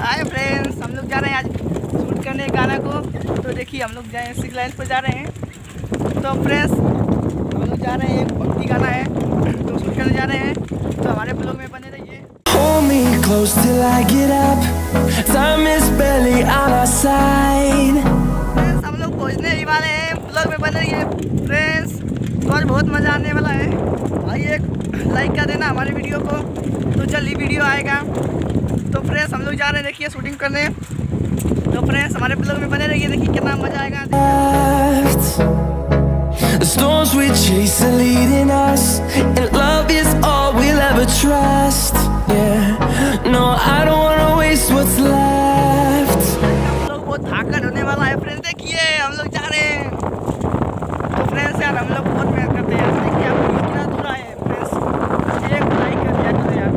Hi friends, हम लोग जा रहे हैं आज शूट करने गाना को। तो देखिए हम लोग जाए सिक्स लाइन पर जा रहे हैं। तो फ्रेंड्स हम लोग जा रहे हैं, एक भक्ति गाना है तो शूट करने जा रहे हैं। तो हमारे ब्लॉग में बने रहिए। Hold me close till I get up. Time is barely on our side. Friends हम लोग पहुँचने ही वाले हैं, ब्लॉग में बने रहिए फ्रेंड्स। तो आज बहुत मज़ा आने वाला है भाई। एक लाइक कर देना हमारे वीडियो को, तो जल्दी वीडियो आएगा। तो फ्रेंड्स हम लोग जा रहे हैं देखिए शूटिंग करने। तो फ्रेंड्स हमारे ब्लॉग में बने रहिए, देखिए कितना मज़ा आएगा। The storms we chase are leading us, and love is all we'll ever trust. Yeah, no, I don't wanna waste what's left. हम लोग बहुत थाकड़ होने वाला है फ्रेंड्स, देखिए हम लोग जा रहे हैं। तो फ्रेंड्स यार हम लोग बहुत मेहनत करते हैं यार, देखिए आप कितना दूर आए हैं फ्रेंड्स। एक लाइक कर दिया करो यार,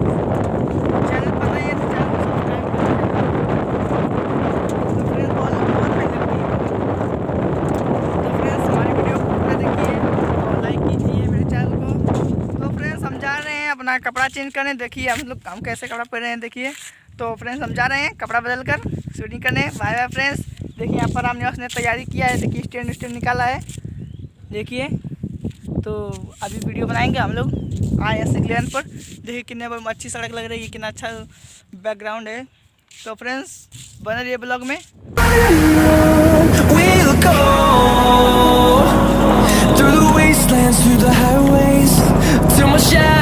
चैनल पर नहीं है तो चैनल को सब्सक्राइब कर दिया। तो फ्रेंड्स बहुत मेहनत की है। तो फ्रेंड्स हमारी वीडियो को पूरा देखिए और लाइक कीजिए मेरे चैनल को। तो फ्रेंड्स हम जा रहे हैं अपना कपड़ा चेंज करने। देखिए हम कैसे कपड़ा पहन रहे हैं देखिए। तो फ्रेंड्स हम जा रहे हैं कपड़ा बदल कर शूटिंग करने। Bye bye friends. देखिए यहाँ पर हमने उसने तैयारी किया है, देखिए स्टैंड निकाला है देखिए। तो अभी वीडियो बनाएंगे हम लोग आए हैं सिग्नल पर। देखिए कितने अच्छी सड़क लग रही है, कितना अच्छा बैकग्राउंड है। तो फ्रेंड्स बने रहिए ब्लॉग में। We'll go through the wastelands, through the highways, till my shadow